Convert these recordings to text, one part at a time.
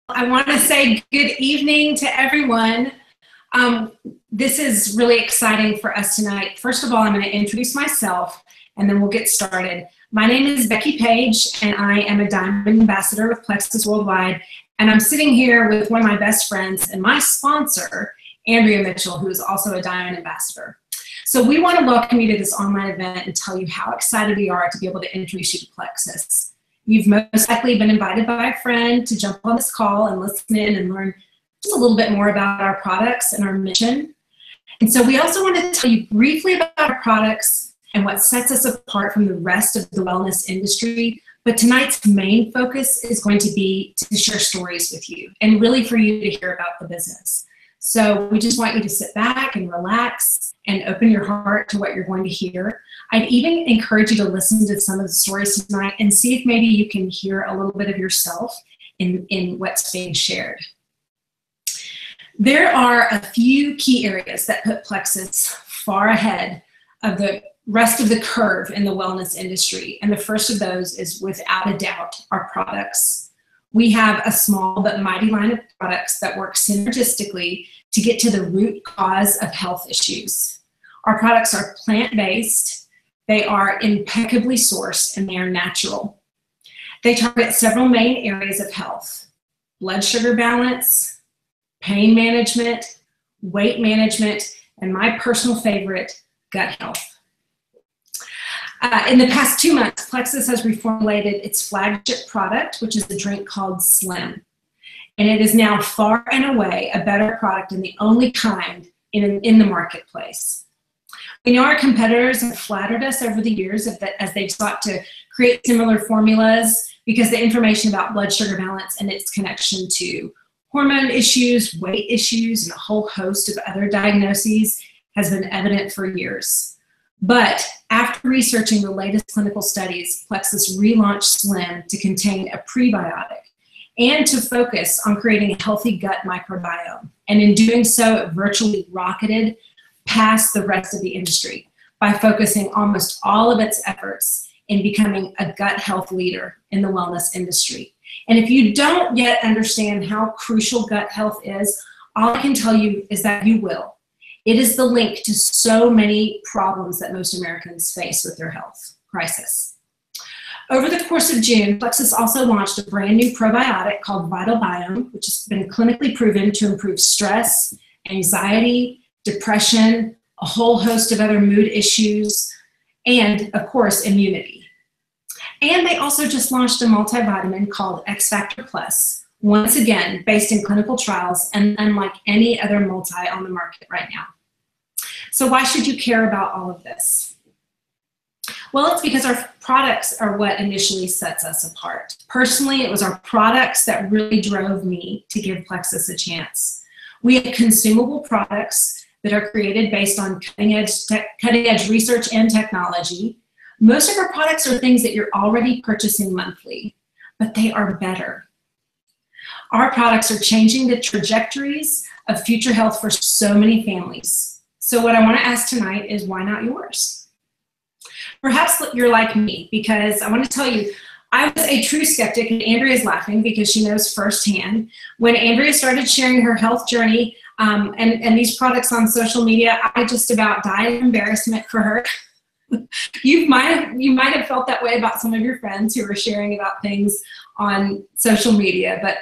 I want to say good evening to everyone. This is really exciting for us tonight. First of all, I'm going to introduce myself and then we'll get started. My name is Becky Page and I am a Diamond Ambassador with Plexus Worldwide. And I'm sitting here with one of my best friends and my sponsor, Andrea Mitchell, who is also a Diamond Ambassador. So we want to welcome you to this online event and tell you how excited we are to be able to introduce you to Plexus. You've most likely been invited by a friend to jump on this call and listen in and learn just a little bit more about our products and our mission. And so we also want to tell you briefly about our products and what sets us apart from the rest of the wellness industry. But tonight's main focus is going to be to share stories with you and really for you to hear about the business. So we just want you to sit back and relax and open your heart to what you're going to hear. I'd even encourage you to listen to some of the stories tonight and see if maybe you can hear a little bit of yourself in what's being shared. There are a few key areas that put Plexus far ahead of the rest of the curve in the wellness industry. And the first of those is, without a doubt, our products. We have a small but mighty line of products that work synergistically to get to the root cause of health issues. Our products are plant-based, they are impeccably sourced, and they are natural. They target several main areas of health: blood sugar balance, pain management, weight management, and my personal favorite, gut health. In the past 2 months, Plexus has reformulated its flagship product, which is a drink called Slim. And it is now far and away a better product and the only kind in the marketplace. We know our competitors have flattered us over the years as they've sought to create similar formulas because the information about blood sugar balance and its connection to hormone issues, weight issues, and a whole host of other diagnoses has been evident for years. But after researching the latest clinical studies, Plexus relaunched Slim to contain a prebiotic and to focus on creating a healthy gut microbiome. And in doing so, it virtually rocketed past the rest of the industry by focusing almost all of its efforts in becoming a gut health leader in the wellness industry. And if you don't yet understand how crucial gut health is, all I can tell you is that you will. It is the link to so many problems that most Americans face with their health crisis. Over the course of June, Plexus also launched a brand new probiotic called Vital Biome, which has been clinically proven to improve stress, anxiety, depression, a whole host of other mood issues, and of course, immunity. And they also just launched a multivitamin called X Factor Plus, once again, based in clinical trials and unlike any other multi on the market right now. So why should you care about all of this? Well, it's because our products are what initially sets us apart. Personally, it was our products that really drove me to give Plexus a chance. We have consumable products that are created based on cutting-edge research and technology. Most of our products are things that you're already purchasing monthly, but they are better. Our products are changing the trajectories of future health for so many families. So what I want to ask tonight is, why not yours? Perhaps you're like me, because I want to tell you, I was a true skeptic, and Andrea's laughing because she knows firsthand. When Andrea started sharing her health journey and these products on social media, I just about died of embarrassment for her. You might have felt that way about some of your friends who were sharing about things on social media, but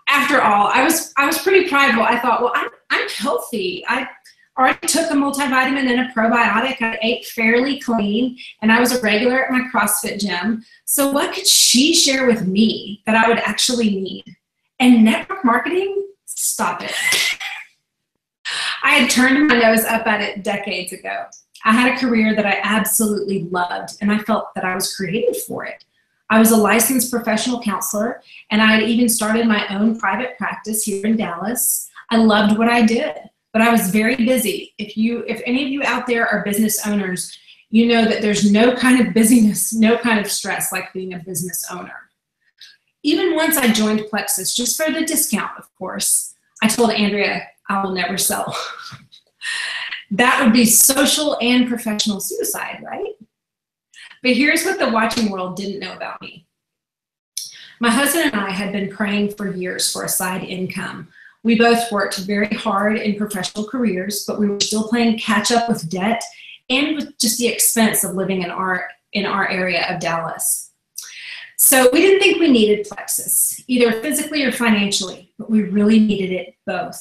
after all, I was pretty prideful. I thought, well, I'm healthy. I already took a multivitamin and a probiotic. I ate fairly clean, and I was a regular at my CrossFit gym. So what could she share with me that I would actually need? And network marketing? Stop it. I had turned my nose up at it decades ago. I had a career that I absolutely loved, and I felt that I was created for it. I was a licensed professional counselor, and I had even started my own private practice here in Dallas. I loved what I did, but I was very busy. If any of you out there are business owners, you know that there's no kind of busyness, no kind of stress like being a business owner. Even once I joined Plexus, just for the discount, of course, I told Andrea I will never sell. That would be social and professional suicide, right? But here's what the watching world didn't know about me. My husband and I had been praying for years for a side income. We both worked very hard in professional careers, but we were still playing catch up with debt and with just the expense of living in our area of Dallas. So we didn't think we needed Plexus, either physically or financially, but we really needed it both.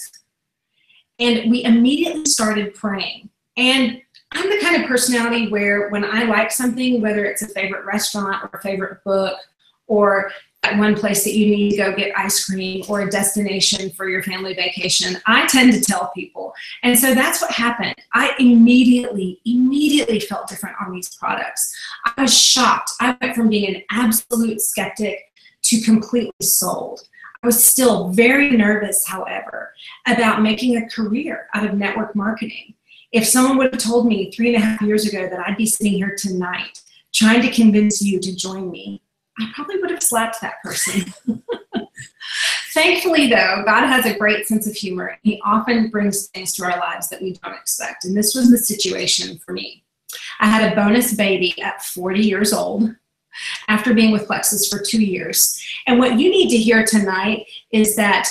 And we immediately started praying. And I'm the kind of personality where when I like something, whether it's a favorite restaurant or a favorite book or at one place that you need to go get ice cream or a destination for your family vacation, I tend to tell people. And so that's what happened. I immediately felt different on these products. I was shocked. I went from being an absolute skeptic to completely sold. I was still very nervous, however, about making a career out of network marketing. If someone would have told me 3.5 years ago that I'd be sitting here tonight trying to convince you to join me, I probably would have slapped that person. Thankfully, though, God has a great sense of humor. He often brings things to our lives that we don't expect. And this was the situation for me. I had a bonus baby at 40 years old after being with Plexus for 2 years. And what you need to hear tonight is that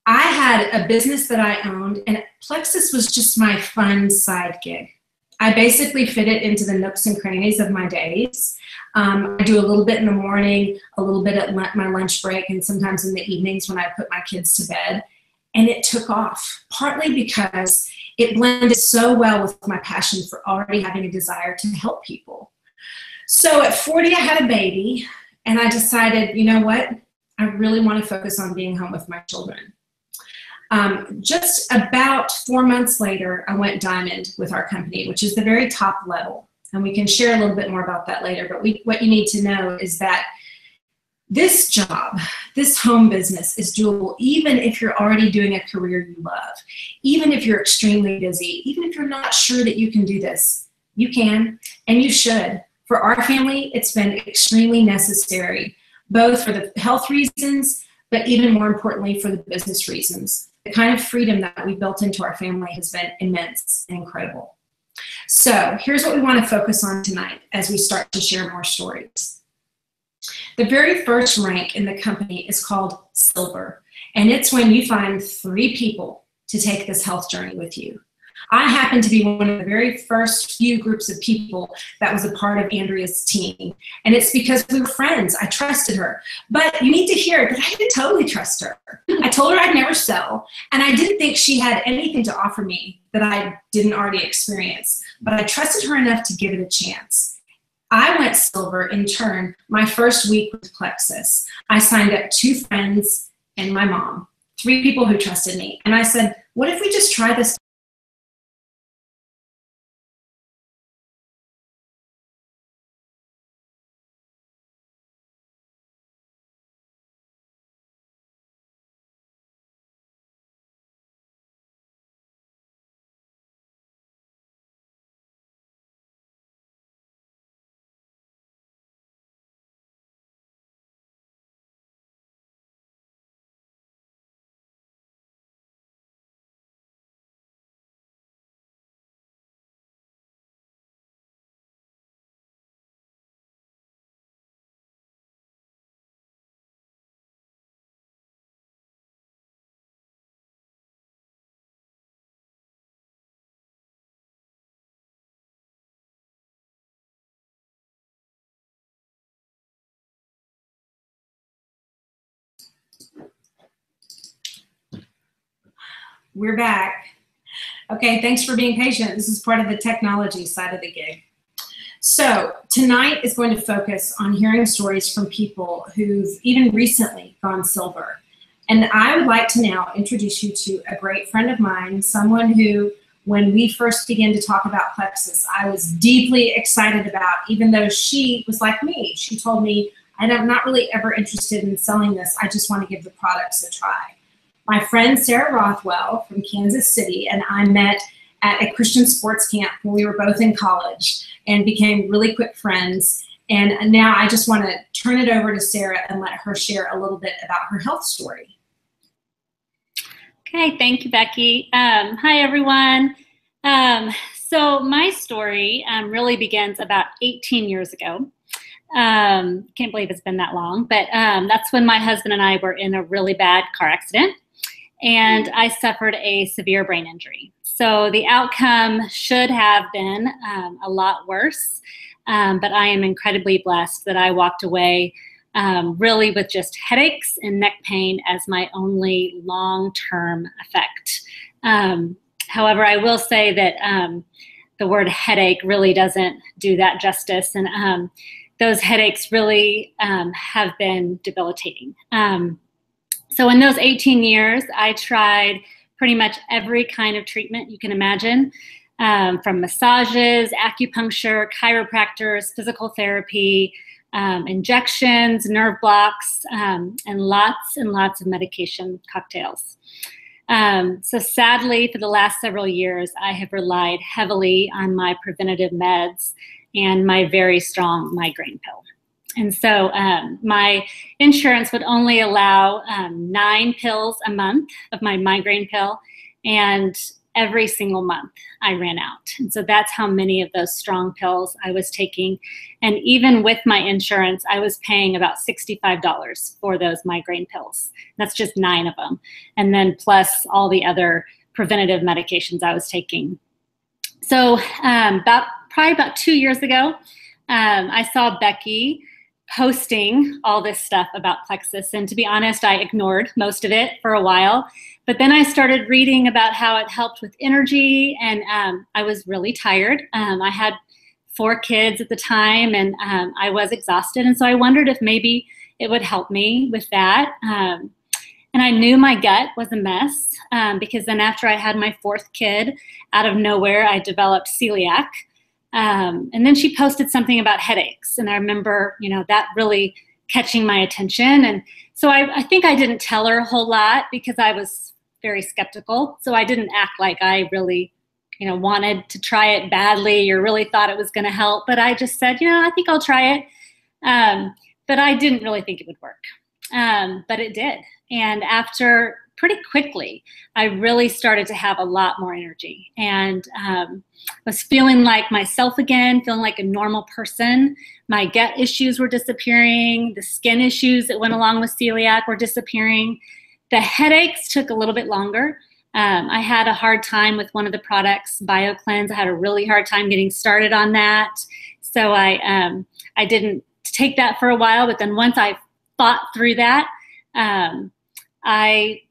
I had a business that I owned, and Plexus was just my fun side gig. I basically fit it into the nooks and crannies of my days. I do a little bit in the morning, a little bit at my lunch break, and sometimes in the evenings when I put my kids to bed. And it took off, partly because it blended so well with my passion for already having a desire to help people. So at 40, I had a baby, and I decided, you know what? I really want to focus on being home with my children. Just about 4 months later, I went diamond with our company, which is the very top level. And we can share a little bit more about that later. But what you need to know is that this job, this home business is doable even if you're already doing a career you love, even if you're extremely busy, even if you're not sure that you can do this. You can, and you should. For our family, it's been extremely necessary, both for the health reasons, but even more importantly for the business reasons. The kind of freedom that we built into our family has been immense and incredible. So here's what we want to focus on tonight as we start to share more stories. The very first rank in the company is called Silver, and it's when you find 3 people to take this health journey with you. I happen to be one of the very first few groups of people that was a part of Andrea's team. And it's because we were friends. I trusted her. But you need to hear that I didn't totally trust her. I told her I'd never sell, and I didn't think she had anything to offer me that I didn't already experience. But I trusted her enough to give it a chance. I went Silver in turn my first week with Plexus. I signed up 2 friends and my mom, 3 people who trusted me. And I said, what if we just try this? We're back. Okay, thanks for being patient. This is part of the technology side of the gig. So tonight is going to focus on hearing stories from people who've even recently gone Silver. And I would like to now introduce you to a great friend of mine, someone who, when we first began to talk about Plexus, I was deeply excited about, even though she was like me. She told me, I'm not really ever interested in selling this. I just want to give the products a try. My friend Sarah Rothwell from Kansas City and I met at a Christian sports camp when we were both in college and became really quick friends. And now I just want to turn it over to Sarah and let her share a little bit about her health story. Okay, thank you, Becky. Hi, everyone. So my story really begins about 18 years ago. Can't believe it's been that long, but that's when my husband and I were in a really bad car accident, and I suffered a severe brain injury. So the outcome should have been a lot worse, but I am incredibly blessed that I walked away really with just headaches and neck pain as my only long-term effect. However, I will say that the word headache really doesn't do that justice, and those headaches really have been debilitating. So in those 18 years, I tried pretty much every kind of treatment you can imagine, from massages, acupuncture, chiropractors, physical therapy, injections, nerve blocks, and lots of medication cocktails. So sadly, for the last several years, I have relied heavily on my preventative meds and my very strong migraine pill. And so my insurance would only allow 9 pills a month of my migraine pill, and every single month I ran out. And so that's how many of those strong pills I was taking. And even with my insurance, I was paying about $65 for those migraine pills. That's just 9 of them. And then plus all the other preventative medications I was taking. So probably about 2 years ago, I saw Becky posting all this stuff about Plexus. And to be honest, I ignored most of it for a while. But then I started reading about how it helped with energy, and I was really tired. I had 4 kids at the time, and I was exhausted. And so I wondered if maybe it would help me with that. And I knew my gut was a mess because then after I had my 4th kid, out of nowhere, I developed celiac. And then she posted something about headaches. And I remember, that really catching my attention. And so I think I didn't tell her a whole lot because I was very skeptical. So I didn't act like I really, wanted to try it badly or really thought it was going to help. But I just said, I think I'll try it. But I didn't really think it would work. But it did. And after pretty quickly, I really started to have a lot more energy and was feeling like myself again, feeling like a normal person. My gut issues were disappearing. The skin issues that went along with celiac were disappearing. The headaches took a little bit longer. I had a hard time with one of the products, BioCleanse. I had a really hard time getting started on that. So I didn't take that for a while, but then once I fought through that, I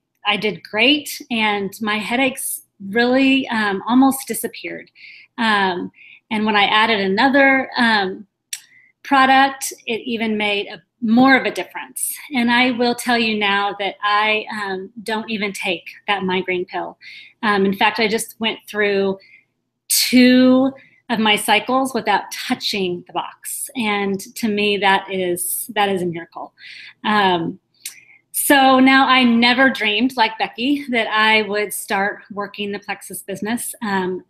did great, and my headaches really almost disappeared. And when I added another product, it even made more of a difference. And I will tell you now that I don't even take that migraine pill. In fact, I just went through 2 of my cycles without touching the box. And to me, that is a miracle. So now I never dreamed, like Becky, that I would start working the Plexus business.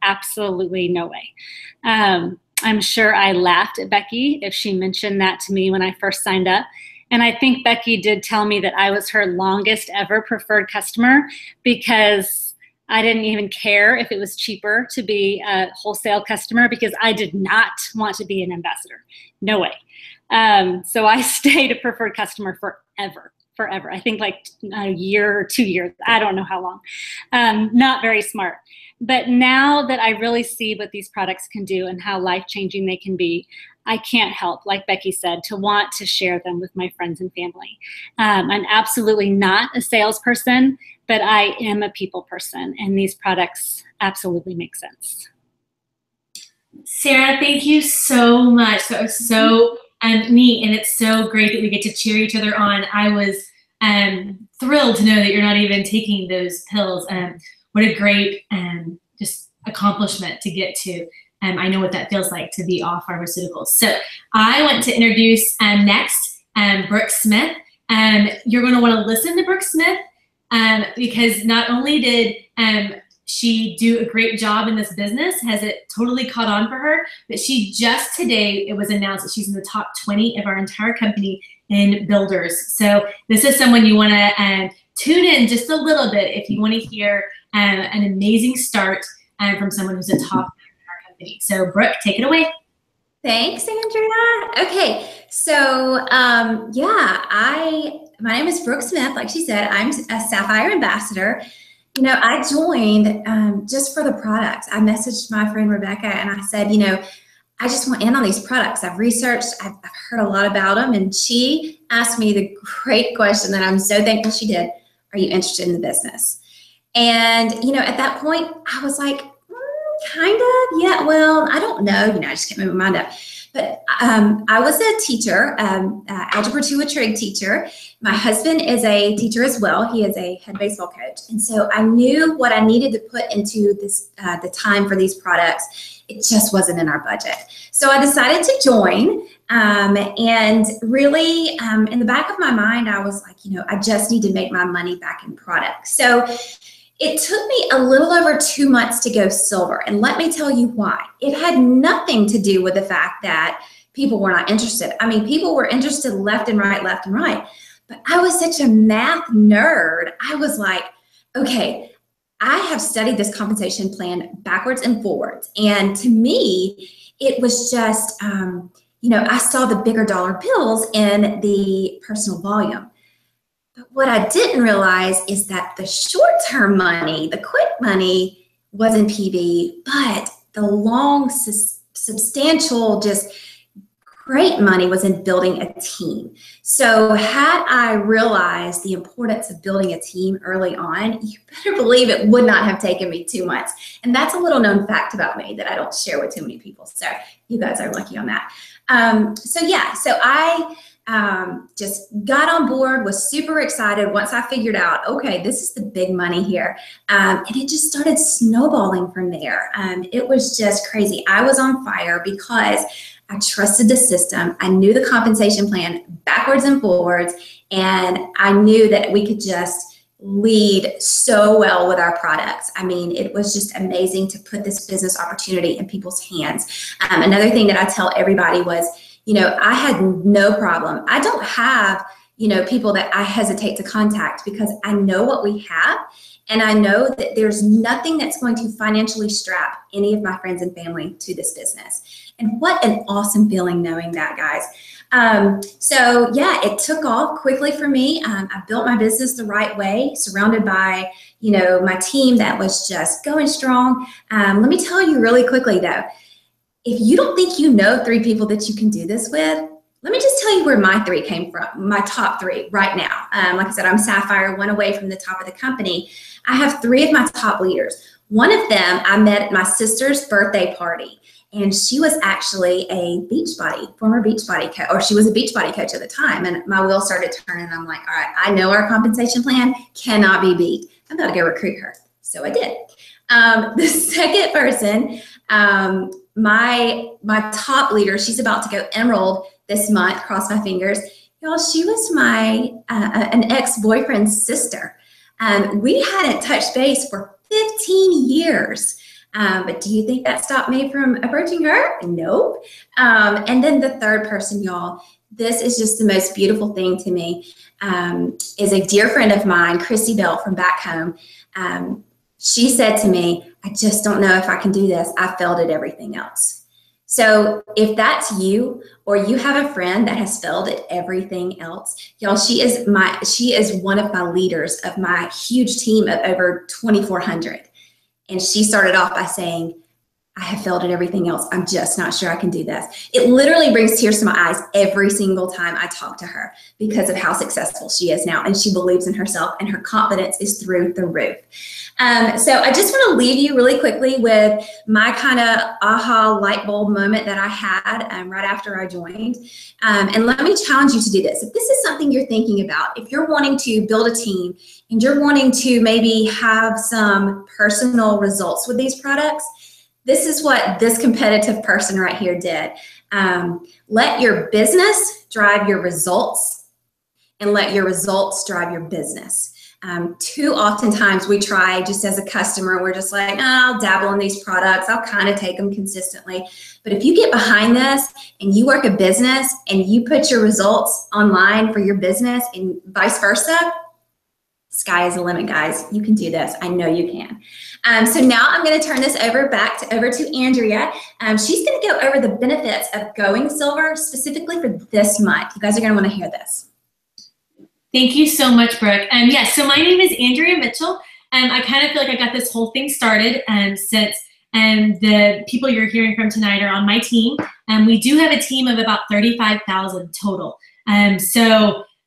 Absolutely no way. I'm sure I laughed at Becky if she mentioned that to me when I first signed up. And I think Becky did tell me that I was her longest ever preferred customer because I didn't even care if it was cheaper to be a wholesale customer because I did not want to be an ambassador. No way. So I stayed a preferred customer forever. I think like a year or 2 years. I don't know how long. Not very smart. But now that I really see what these products can do and how life-changing they can be, I can't help, like Becky said, to want to share them with my friends and family. I'm absolutely not a salesperson, but I am a people person, and these products absolutely make sense. Sarah, thank you so much. That was so neat, and it's so great that we get to cheer each other on. I was thrilled to know that you're not even taking those pills. What a great just accomplishment to get to. I know what that feels like to be off pharmaceuticals. So I want to introduce next Brooke Smith. You're going to want to listen to Brooke Smith because not only did she do a great job in this business, has it totally caught on for her, but she just today, it was announced that she's in the top 20 of our entire company in builders. So this is someone you want to tune in just a little bit if you want to hear an amazing start from someone who's a top in our company. So Brooke, take it away. Thanks, Andrea. Okay, so my name is Brooke Smith. Like she said, I'm a Sapphire ambassador. You know, I joined just for the products. I messaged my friend Rebecca and I said, you know, I just want in on these products. I've researched, I've heard a lot about them, and she asked me the great question that I'm so thankful she did. Are you interested in the business? And, you know, at that point, I was like, kind of, yeah, well, I don't know, you know, I just can't move my mind up. But I was a teacher, Algebra 2 a trig teacher. My husband is a teacher as well. He is a head baseball coach. And so I knew what I needed to put into this, the time for these products. It just wasn't in our budget. So I decided to join. And really, in the back of my mind, I was like, you know, I just need to make my money back in products. So it took me a little over 2 months to go silver. And let me tell you why. It had nothing to do with the fact that people were not interested. I mean, people were interested left and right, left and right. But I was such a math nerd. I was like, okay, I have studied this compensation plan backwards and forwards. And to me, it was just, you know, I saw the bigger dollar bills in the personal volume. But what I didn't realize is that the short-term money, the quick money, was in PV, but the long, substantial, just great money was in building a team. So had I realized the importance of building a team early on, you better believe it would not have taken me 2 months. And that's a little known fact about me that I don't share with too many people. So you guys are lucky on that. So I just got on board, was super excited once I figured out, okay, this is the big money here. And it just started snowballing from there. It was just crazy. I was on fire because I trusted the system. I knew the compensation plan backwards and forwards, and I knew that we could just lead so well with our products. I mean, it was just amazing to put this business opportunity in people's hands. Another thing that I tell everybody was, you know, I had no problem. I don't have, you know, people that I hesitate to contact because I know what we have. And I know that there's nothing that's going to financially strap any of my friends and family to this business. And what an awesome feeling knowing that, guys. So yeah, it took off quickly for me. I built my business the right way, surrounded by, you know, my team that was just going strong. Let me tell you really quickly though, if you don't think you know 3 people that you can do this with, let me just tell you where my 3 came from, my top 3 right now. Like I said, I'm Sapphire, 1 away from the top of the company. I have 3 of my top leaders. One of them I met at my sister's birthday party, and she was actually a former Beachbody coach, or she was a Beachbody coach at the time. And my wheels started turning. I'm like, all right, I know our compensation plan cannot be beat. I'm about to go recruit her. So I did. The second person, my top leader, she's about to go Emerald this month, cross my fingers. Y'all, she was my an ex-boyfriend's sister. We hadn't touched base for 15 years. But do you think that stopped me from approaching her? Nope. And then the third person, y'all, this is just the most beautiful thing to me, is a dear friend of mine, Chrissy Bell from back home. She said to me, I just don't know if I can do this. I failed at everything else. So if that's you, or you have a friend that has failed at everything else, y'all, she is one of my leaders of my huge team of over 2,400. And she started off by saying, I have failed at everything else. I'm just not sure I can do this. It literally brings tears to my eyes every single time I talk to her because of how successful she is now. And she believes in herself, and her confidence is through the roof. So I just want to leave you really quickly with my kind of aha light bulb moment that I had right after I joined. And let me challenge you to do this. If this is something you're thinking about, if you're wanting to build a team and you're wanting to maybe have some personal results with these products, this is what this competitive person right here did. Let your business drive your results, and let your results drive your business. Too oftentimes we try just as a customer, we're just like, oh, I'll dabble in these products. I'll kind of take them consistently. But if you get behind this and you work a business and you put your results online for your business and vice versa, Sky is the limit, guys. You can do this. I know you can. So now I'm going to turn this over to Andrea. She's going to go over the benefits of going silver specifically for this month. You guys are going to want to hear this. Thank you so much, Brooke. Yes, so my name is Andrea Mitchell. I kind of feel like I got this whole thing started since the people you're hearing from tonight are on my team. We do have a team of about 35,000 total.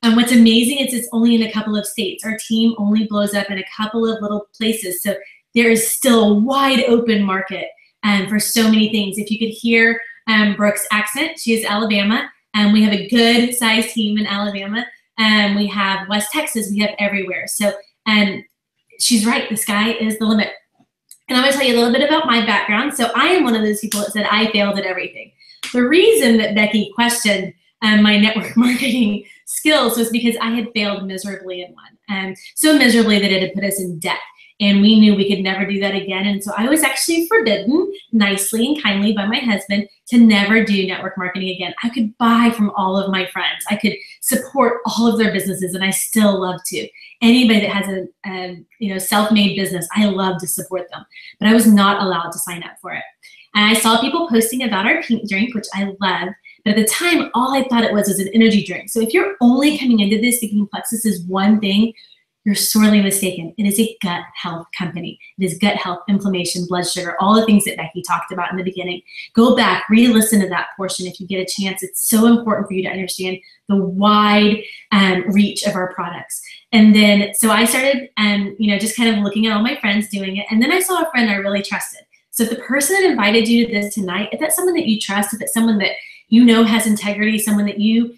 What's amazing is it's only in a couple of states. Our team only blows up in a couple of little places. So there is still a wide open market for so many things. If you could hear Brooke's accent, she is Alabama. We have a good sized team in Alabama. We have West Texas, we have everywhere. So she's right, the sky is the limit. And I'm gonna tell you a little bit about my background. So I am one of those people that said I failed at everything. The reason that Becky questioned my network marketing skills was because I had failed miserably in one. So miserably that it had put us in debt. And we knew we could never do that again. And so I was actually forbidden nicely and kindly by my husband to never do network marketing again. I could buy from all of my friends. I could support all of their businesses, and I still love to. Anybody that has a self-made business, I love to support them. But I was not allowed to sign up for it. And I saw people posting about our pink drink, which I love. But at the time, all I thought it was an energy drink. So if you're only coming into this thinking Plexus is one thing, you're sorely mistaken. It is a gut health company. It is gut health, inflammation, blood sugar, all the things that Becky talked about in the beginning. Go back, re-listen to that portion if you get a chance. It's so important for you to understand the wide reach of our products. And then, so I started, just kind of looking at all my friends doing it. And then I saw a friend I really trusted. So if the person that invited you to this tonight, if that's someone that you trust, if it's someone that you know has integrity, someone that you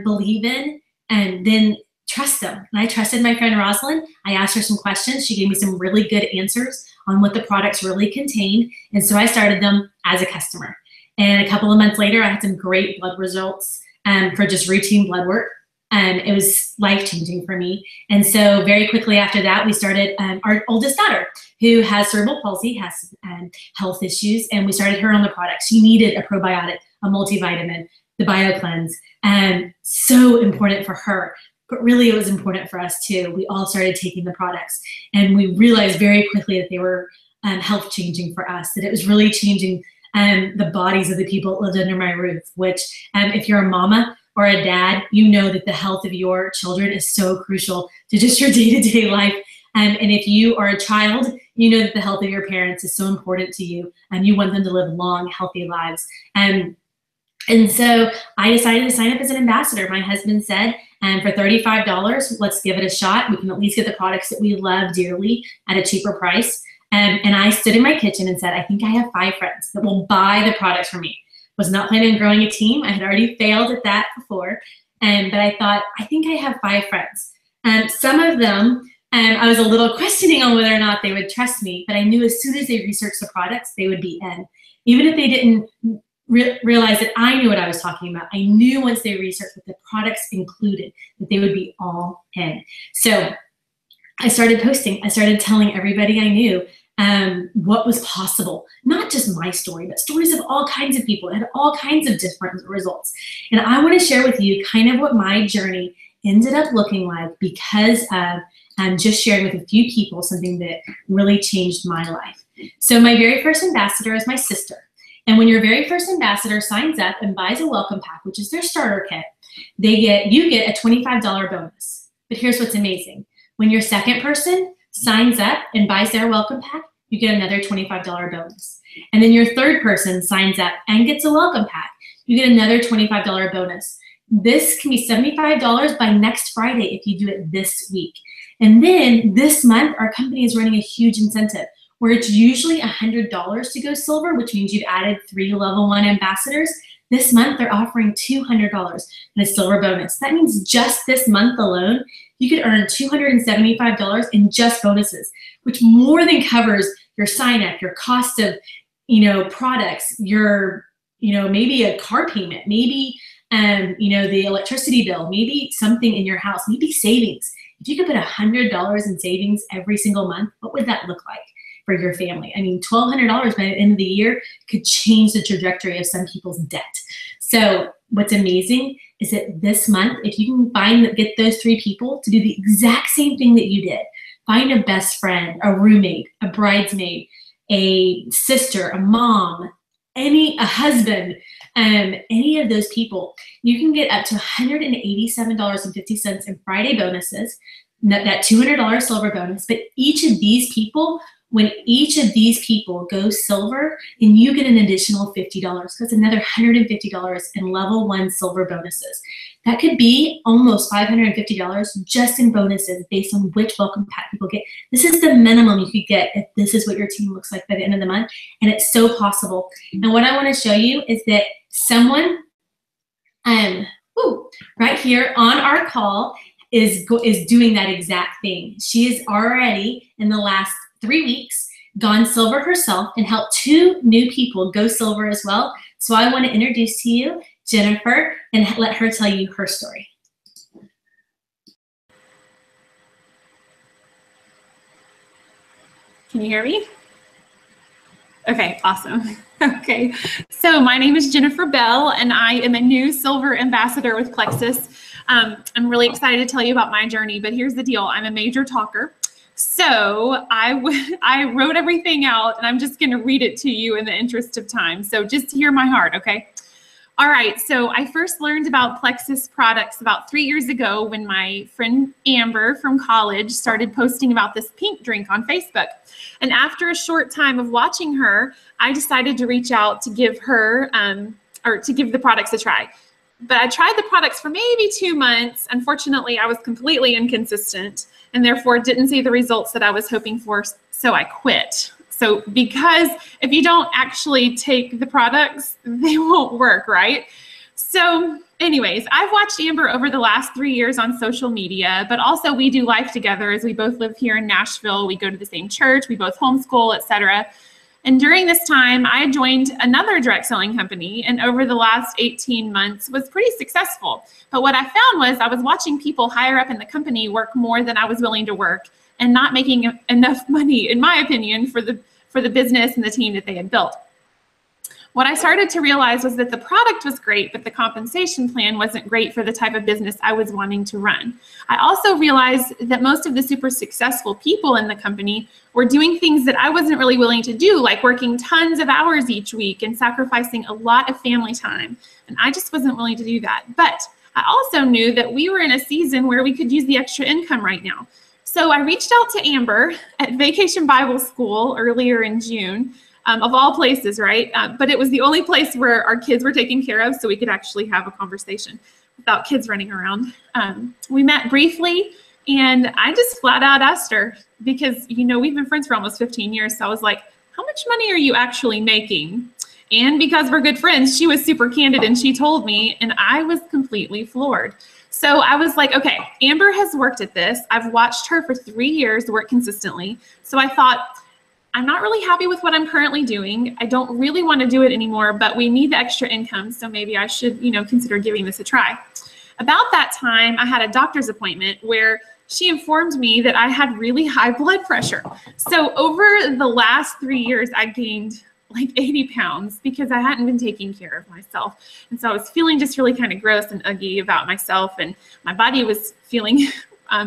believe in, and then trust them. And I trusted my friend Rosalind. I asked her some questions. She gave me some really good answers on what the products really contain. And so I started them as a customer. And a couple of months later, I had some great blood results for just routine blood work. It was life-changing for me. And so very quickly after that, we started our oldest daughter, who has cerebral palsy, has health issues, and we started her on the product. She needed a probiotic, a multivitamin, the BioCleanse, so important for her. But really, it was important for us too. We all started taking the products, and we realized very quickly that they were health-changing for us, that it was really changing the bodies of the people that lived under my roof, which if you're a mama or a dad, you know that the health of your children is so crucial to just your day-to-day life. And if you are a child, you know that the health of your parents is so important to you, and you want them to live long, healthy lives. And so I decided to sign up as an ambassador. My husband said, for $35, let's give it a shot. We can at least get the products that we love dearly at a cheaper price. And I stood in my kitchen and said, I think I have 5 friends that will buy the products for me. Was not planning on growing a team. I had already failed at that before. But I thought, I think I have 5 friends. Some of them, I was a little questioning on whether or not they would trust me, but I knew as soon as they researched the products, they would be in. Even if they didn't realize that I knew what I was talking about, I knew once they researched what the products included, that they would be all in. So I started posting. I started telling everybody I knew what was possible. Not just my story, but stories of all kinds of people that had all kinds of different results. And I want to share with you kind of what my journey ended up looking like because of just sharing with a few people something that really changed my life. So my very first ambassador is my sister. And when your very first ambassador signs up and buys a welcome pack, which is their starter kit, you get a $25 bonus. But here's what's amazing. When your second person signs up and buys their welcome pack, you get another $25 bonus. And then your third person signs up and gets a welcome pack, you get another $25 bonus. This can be $75 by next Friday if you do it this week. And then this month, our company is running a huge incentive where it's usually $100 to go silver, which means you've added 3 level 1 ambassadors. This month, they're offering $200 in a silver bonus. That means just this month alone, you could earn $275 in just bonuses, which more than covers your sign up, your cost of, products, your, maybe a car payment, maybe, the electricity bill, maybe something in your house, maybe savings. If you could put $100 in savings every single month, what would that look like for your family? I mean, $1,200 by the end of the year could change the trajectory of some people's debt. So what's amazing is that this month, if you can get those 3 people to do the exact same thing that you did, find a best friend, a roommate, a bridesmaid, a sister, a mom, a husband, any of those people, you can get up to $187.50 in Friday bonuses, that $200 silver bonus. But each of these people, when each of these people goes silver, then you get an additional $50. That's another $150 in level 1 silver bonuses. That could be almost $550 just in bonuses based on which welcome pack people get. This is the minimum you could get if this is what your team looks like by the end of the month, and it's so possible. And what I want to show you is that someone right here on our call is doing that exact thing. She is already, in the last 3 weeks, gone silver herself and helped 2 new people go silver as well. So I want to introduce to you Jennifer and let her tell you her story. Can you hear me? Okay, awesome. Okay, so my name is Jennifer Bell, and I am a new silver ambassador with Plexus. I'm really excited to tell you about my journey, but here's the deal. I'm a major talker. So I wrote everything out, and I'm just going to read it to you in the interest of time. So just hear my heart, okay? All right, so I first learned about Plexus products about 3 years ago when my friend Amber from college started posting about this pink drink on Facebook. And after a short time of watching her, I decided to reach out to give her, or to give the products a try. But I tried the products for maybe 2 months. Unfortunately, I was completely inconsistent and therefore didn't see the results that I was hoping for, so I quit. So because if you don't actually take the products, they won't work, right? So anyways, I've watched Amber over the last 3 years on social media, but also we do life together as we both live here in Nashville. We go to the same church, we both homeschool, etc. And during this time, I joined another direct selling company, and over the last 18 months was pretty successful. But what I found was I was watching people higher up in the company work more than I was willing to work and not making enough money, in my opinion, for the business and the team that they had built. What I started to realize was that the product was great, but the compensation plan wasn't great for the type of business I was wanting to run. I also realized that most of the super successful people in the company were doing things that I wasn't really willing to do, like working tons of hours each week and sacrificing a lot of family time. And I just wasn't willing to do that. But I also knew that we were in a season where we could use the extra income right now. So I reached out to Amber at Vacation Bible School earlier in June, of all places, right? But it was the only place where our kids were taken care of, so we could actually have a conversation without kids running around. We met briefly, and I just flat out asked her, because, you know, we've been friends for almost 15 years, so I was like, how much money are you actually making? And because we're good friends, she was super candid, and she told me, and I was completely floored. So I was like, okay, Amber has worked at this. I've watched her for 3 years work consistently. So I thought, I'm not really happy with what I'm currently doing. I don't really want to do it anymore, but we need the extra income. So maybe I should, you know, consider giving this a try. About that time, I had a doctor's appointment where she informed me that I had really high blood pressure. So over the last 3 years, I gained like 80 pounds because I hadn't been taking care of myself. And so I was feeling just really kind of gross and uggy about myself, and my body was feeling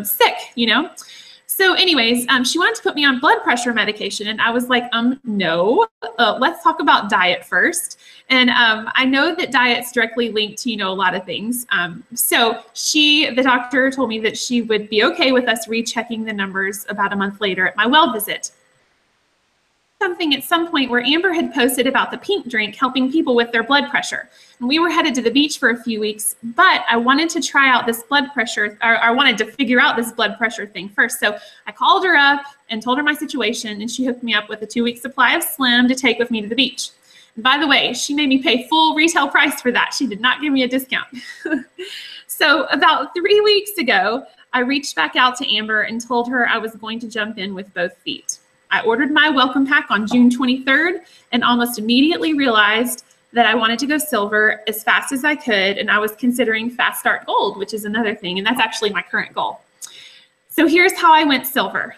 sick, you know? So anyways, she wanted to put me on blood pressure medication, and I was like, no, let's talk about diet first. And I know that diet's directly linked to, you know, a lot of things. So the doctor told me that she would be okay with us rechecking the numbers about a month later at my well visit. Something at some point where Amber had posted about the pink drink helping people with their blood pressure. And we were headed to the beach for a few weeks, but I wanted to try out this blood pressure, or I wanted to figure out this blood pressure thing first. So I called her up and told her my situation, and she hooked me up with a 2-week supply of Slim to take with me to the beach. And by the way, she made me pay full retail price for that. She did not give me a discount. So about 3 weeks ago, I reached back out to Amber and told her I was going to jump in with both feet. I ordered my welcome pack on June 23rd and almost immediately realized that I wanted to go silver as fast as I could, and I was considering fast start gold, which is another thing, and that's actually my current goal. So here's how I went silver.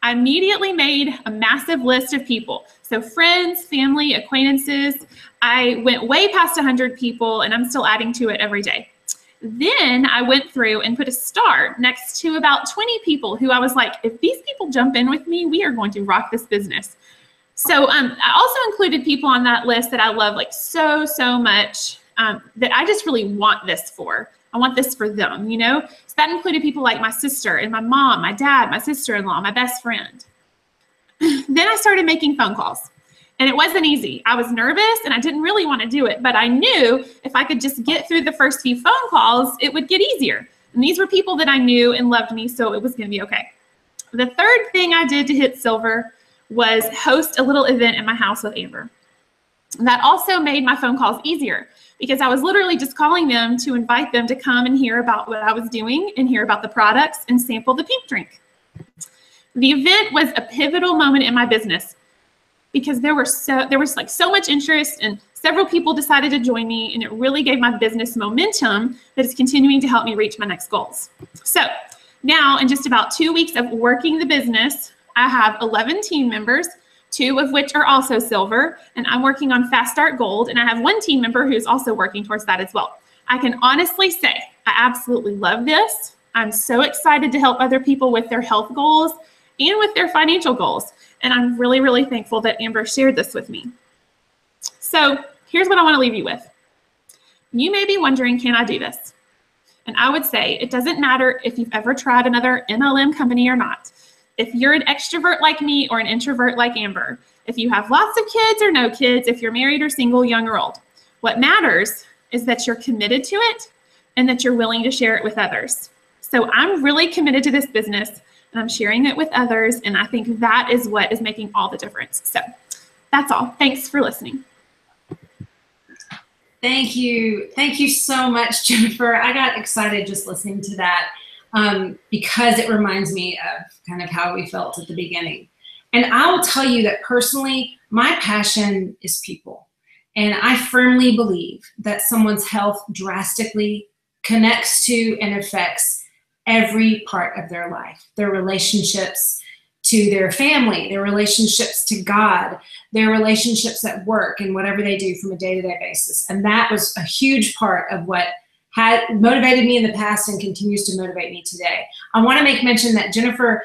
I immediately made a massive list of people. So friends, family, acquaintances. I went way past 100 people, and I'm still adding to it every day. Then I went through and put a star next to about 20 people who I was like, if these people jump in with me, we are going to rock this business. So I also included people on that list that I love like so much that I just really want this for. I want this for them, you know? So that included people like my sister and my mom, my dad, my sister-in-law, my best friend. Then I started making phone calls. And it wasn't easy. I was nervous and I didn't really want to do it, but I knew if I could just get through the first few phone calls, it would get easier. And these were people that I knew and loved me, so it was going to be okay. The third thing I did to hit silver was host a little event in my house with Amber. That also made my phone calls easier because I was literally just calling them to invite them to come and hear about what I was doing and hear about the products and sample the pink drink. The event was a pivotal moment in my business because there was like so much interest and several people decided to join me, and it really gave my business momentum that is continuing to help me reach my next goals. So now in just about 2 weeks of working the business, I have 11 team members, 2 of which are also silver, and I'm working on Fast Start Gold, and I have 1 team member who's also working towards that as well. I can honestly say I absolutely love this. I'm so excited to help other people with their health goals and with their financial goals. And I'm really thankful that Amber shared this with me. So here's what I want to leave you with. You may be wondering, can I do this? And I would say it doesn't matter if you've ever tried another MLM company or not. If you're an extrovert like me or an introvert like Amber, if you have lots of kids or no kids, if you're married or single, young or old, what matters is that you're committed to it and that you're willing to share it with others. So I'm really committed to this business and I'm sharing it with others. And I think that is what is making all the difference. So that's all. Thanks for listening. Thank you. Thank you so much, Jennifer. I got excited just listening to that because it reminds me of kind of how we felt at the beginning. And I will tell you that personally, my passion is people. And I firmly believe that someone's health drastically connects to and affects every part of their life, their relationships to their family, their relationships to God, their relationships at work and whatever they do from a day-to-day basis. And that was a huge part of what had motivated me in the past and continues to motivate me today. I want to make mention that Jennifer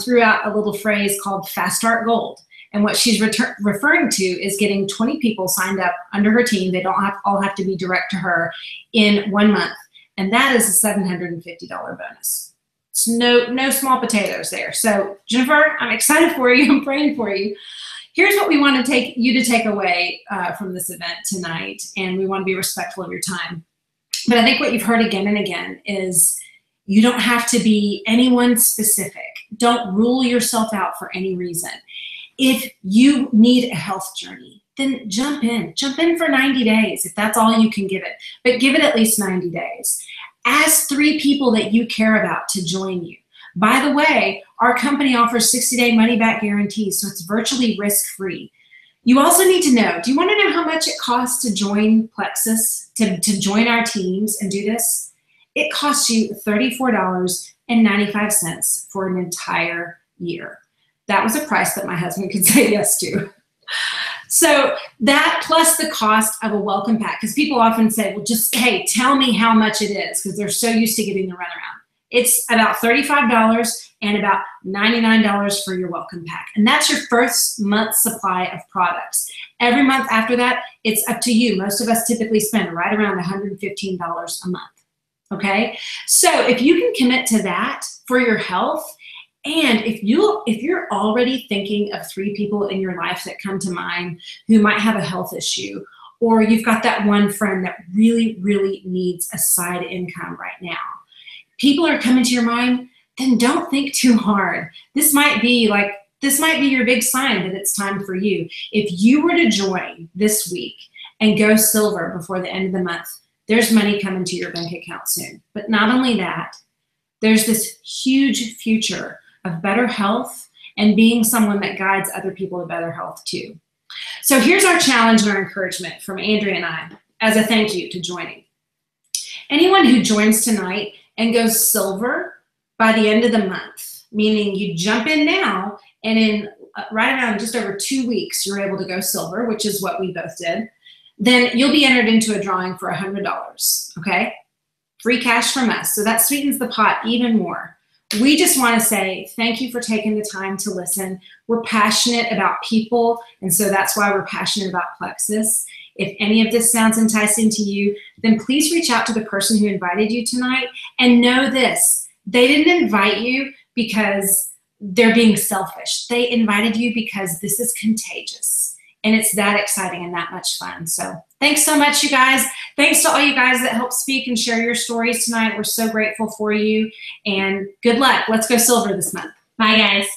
threw out a little phrase called Fast Start Gold. And what she's referring to is getting 20 people signed up under her team. They don't all have to be direct to her in 1 month. And that is a $750 bonus. It's no small potatoes there. So Jennifer, I'm excited for you. I'm praying for you. Here's what we want to take away from this event tonight. And we want to be respectful of your time. But I think what you've heard again and again is you don't have to be anyone specific. Don't rule yourself out for any reason. If you need a health journey, then jump in. Jump in for 90 days if that's all you can give it. But give it at least 90 days. Ask 3 people that you care about to join you. By the way, our company offers 60-day money-back guarantees, so it's virtually risk-free. You also need to know, do you want to know how much it costs to join Plexus, to join our teams and do this? It costs you $34.95 for an entire year. That was a price that my husband could say yes to. So that plus the cost of a welcome pack, because people often say, well, just, hey, tell me how much it is, because they're so used to getting the runaround. It's about $35 and about $99 for your welcome pack. And that's your first month's supply of products. Every month after that, it's up to you. Most of us typically spend right around $115 a month, okay? So if you can commit to that for your health, and if you're already thinking of 3 people in your life that come to mind who might have a health issue, or you've got that one friend that really needs a side income right now, people are coming to your mind, then don't think too hard. This might be your big sign that it's time for you. If you were to join this week and go silver before the end of the month, there's money coming to your bank account soon. But not only that, there's this huge future of better health and being someone that guides other people to better health too. So here's our challenge and our encouragement from Andrea and I as a thank you to joining. Anyone who joins tonight and goes silver by the end of the month, meaning you jump in now and in right around just over 2 weeks, you're able to go silver, which is what we both did, then you'll be entered into a drawing for $100, okay? free cash from us. So that sweetens the pot even more. We just want to say thank you for taking the time to listen. We're passionate about people, and so that's why we're passionate about Plexus. If any of this sounds enticing to you, then please reach out to the person who invited you tonight, and know this: they didn't invite you because they're being selfish. They invited you because this is contagious, and it's that exciting and that much fun. So thanks so much, you guys. Thanks to all you guys that helped speak and share your stories tonight. We're so grateful for you, and good luck. Let's go silver this month. Bye, guys.